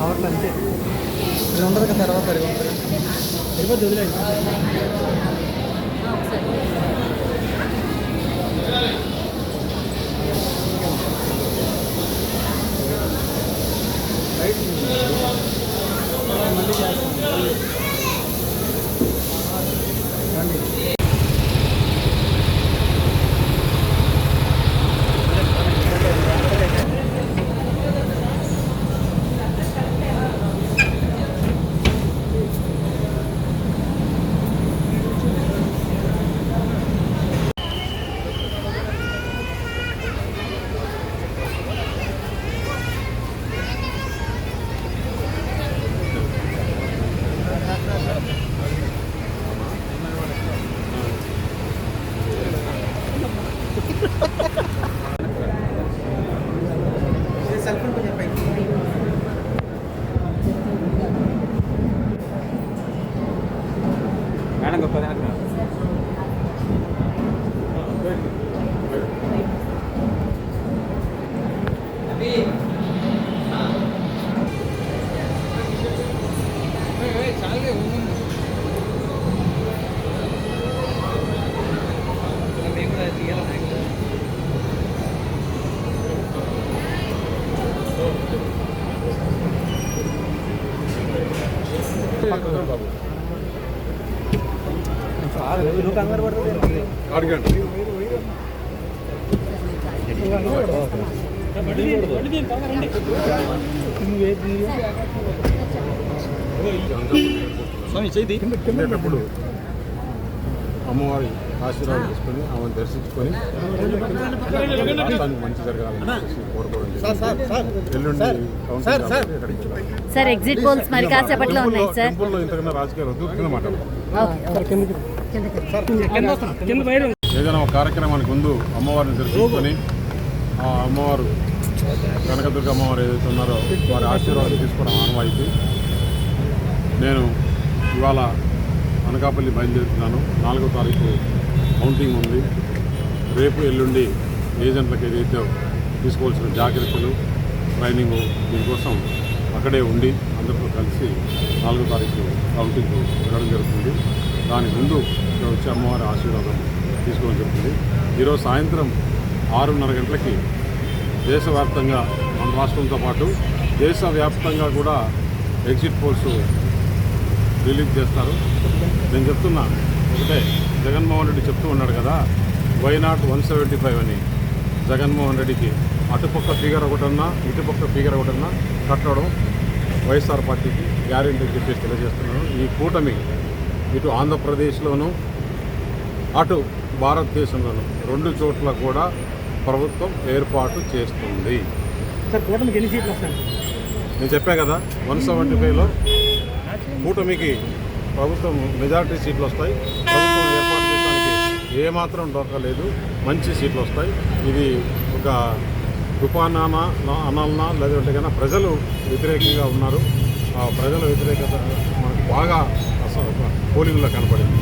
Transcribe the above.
అవట్లే అంతే ఇది ఉండదు కదా తర్వాత సరిపోద్ది వదిలేదు రైట్ మళ్ళీ చేస్తాం మేడం గొప్ప నువ్వు కంగారు పడుతుంది అడగండి వెళ్ళేటప్పుడు అమ్మవారి ఆశీర్వాదం తీసుకొని ఆమెను దర్శించుకొని రాష్ట్రానికి మంచి జరగాలని కోరుకోవడం ఎల్లుండి సార్ ఎగ్జిట్ పోల్స్ మరి కాసేపట్లో ఉన్నాయి సార్. టెంపుల్లో ఇంతకన్నా రాజకీయాలు వద్దు, కింద మాట్లాడతాం. ఏదైనా ఒక కార్యక్రమానికి ముందు అమ్మవారిని దర్శించుకొని ఆ అమ్మవారు కనకదుర్గ అమ్మవారు ఏదైతే ఉన్నారో వారి ఆశీర్వాదం తీసుకోవడం ఆనవాయితీ. నేను ఇవాళ అనకాపల్లి బయలుదేరుతున్నాను. 4వ తారీఖు కౌంటింగ్ ఉంది. రేపు ఎల్లుండి ఏజెంట్లకు ఏదైతే తీసుకోవాల్సిన జాగ్రత్తలు ట్రైనింగ్ దీనికోసం అక్కడే ఉండి అందరితో కలిసి 4వ తారీఖు కౌంటింగ్ వెళ్ళడం జరుగుతుంది. దాని ముందు ఇక్కడ వచ్చి అమ్మవారి ఆశీర్వాదం తీసుకోవడం జరుగుతుంది. ఈరోజు సాయంత్రం 6:30 గంటలకి దేశవ్యాప్తంగా మన రాష్ట్రంతో పాటు దేశవ్యాప్తంగా కూడా ఎగ్జిట్ పోల్స్ రిలీజ్ చేస్తారు. నేను చెప్తున్నా ఒకటే, జగన్మోహన్ రెడ్డి చెప్తూ ఉన్నాడు కదా, వై నాట్ 175 అని. జగన్మోహన్ రెడ్డికి అటుపక్క ఫిగర్ ఒకటన్నా ఇటుపక్క ఫిగర్ ఒకటన్నా కట్టడం వైఎస్ఆర్ పార్టీకి గ్యారెంటీ చెప్పేసి తెలియజేస్తున్నాను. ఈ కూటమి ఇటు ఆంధ్రప్రదేశ్లోనూ అటు భారతదేశంలోనూ 2 చోట్ల కూడా ప్రభుత్వం ఏర్పాటు చేస్తుంది. సార్ కూటమికి ఎన్ని సీట్లు వస్తాయి? నేను చెప్పా కదా, 175లో కూటమికి ప్రభుత్వం మెజారిటీ సీట్లు వస్తాయి. ప్రభుత్వం ఏర్పాటు చేయడానికి ఏమాత్రం దొరకలేదు, మంచి సీట్లు వస్తాయి. ఇది ఒక తుఫానా అనాలనా లేదంటే కన్నా ప్రజలు వ్యతిరేకంగా ఉన్నారు. ఆ ప్రజల వ్యతిరేకత మనకు బాగా పోలింగ్లో కనపడింది.